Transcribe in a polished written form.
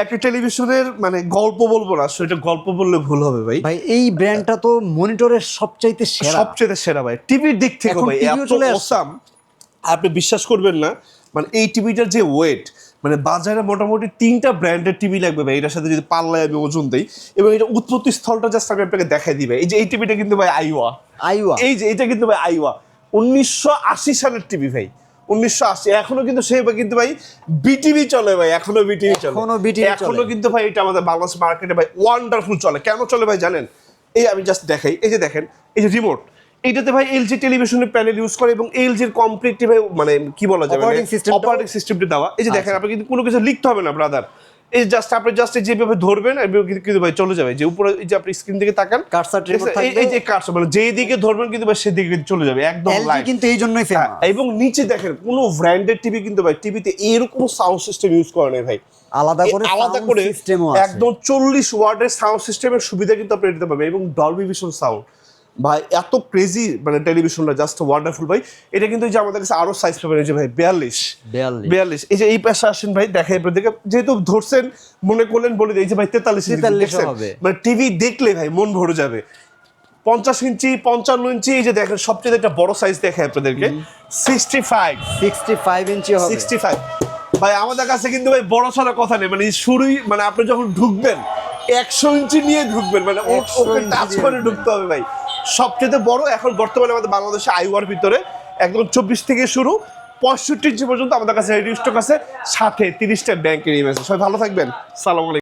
একটা টেলিভিশনের মানে গল্প বলবো না, সেটা গল্প বললে ভুল হবে ভাই। ভাই এই ব্র্যান্ডটা তো মনিটরের সবচাইতে সেরা, সবচেয়ে সেরা ভাই টিভির দিক থেকে এখন ভাই টিভিও এত চলে আসছে। অসাম, আপনি বিশ্বাস করবেন না। মানে এই টিভিটার যে ওয়েট, মানে বাজারে মোটামুটি 3টা ব্র্যান্ডের টিভি লাগবে ভাই এটার সাথে যদি পাল্লায় আমি ওজন দেই। এবং এটা উৎপত্তি স্থলটা জাস্ট আমি আপনাকে দেখাই দিবে। এই যে এই টিভিটা কিন্তু ভাই আইওয়া, এই যে এটা কিন্তু ভাই আইওয়া 1980 সালের টিভি ভাই, 1980। এখনো কিন্তু সেই কিন্তু ভাই বিটিভি চলে ভাই, এখনো বিটিভি চলে, এখনো কিন্তু ভাই এটা আমাদের বাংলাদেশ মার্কেটে ভাই ওয়ান্ডারফুল চলে। কেন চলে ভাই জানেন? এই আমি জাস্ট দেখাই, এই যে দেখেন এই যে রিমোট, এইটাতে ভাই এলজি টেলিভিশনের প্যানেল ইউজ করে এবং এলজির কমপ্লিটলি ভাই মানে কি বলা যাবে অপারেটিং সিস্টেমটা দেওয়া। এই যে দেখেন আপনি কিন্তু কোনো কিছু লিখতে হবে না ব্রাদার, এই জাস্ট আপনি জাস্ট যেভাবে ধরবেন কিন্তু ভাই চলে যাবে। যে উপরে এই যে আপনি স্ক্রিন দিকে তাকান, কার্সার রিমোট থাকবে, এই যে কার্সার মানে যেই দিকে ধরবেন কিন্তু ভাই সেদিকে চলে যাবে একদম লাইভ। কিন্তু এই জন্যই ফেমাস। এবং নিচে দেখেন কোনো ব্র্যান্ডেড টিভি কিন্তু ভাই টিভিতে এরকম সাউন্ড সিস্টেম ইউজ করে না ভাই, আলাদা করে সিস্টেমও আছে, একদম 40 ওয়াটের সাউন্ড সিস্টেমের সুবিধা কিন্তু আপনি নিতে পারবেন। এবং ডলবি ভিশন সাউন্ড ভাই, এত ক্রেজি মানে টেলিভিশনটা জাস্ট ওয়ান্ডারফুল ভাই। এটা কিন্তু এই যে আমাদের কাছে আরো সাইজ পাবেন, এই যে ভাই 42। এই যে এই পাশে আসেন ভাই, দেখেন দেখে যেহেতু ধরছেন মনে করলেন বলে দিই, এই যে ভাই 43 হবে, মানে টিভি দেখলে ভাই মন ভরে যাবে। 50 ইঞ্চি 55 ইঞ্চি, এই যে দেখেন সবচেয়ে একটা বড় সাইজ দেখে আপনাদেরকে 65 ইঞ্চি হবে, 65 ভাই। আমাদের কাছে কিন্তু ভাই বড় ছাড়া কথা নেই, মানে শুরুই মানে আপনি যখন ঢুকবেন 100 ইঞ্চি নিয়ে ঢুকবেন, মানে ওকে টাচ করে ঢুকতে হবে ভাই। সবচেয়ে বড় এখন বর্তমানে আমাদের বাংলাদেশে আইওয়ার ভিতরে একদম 24 থেকে শুরু 65 ইঞ্চি পর্যন্ত আমাদের কাছে রেডি স্টক আছে, সাথে 30টা ব্যাংকের ইমেজ। সবাই ভালো থাকবেন, সালাম আলাইকুম।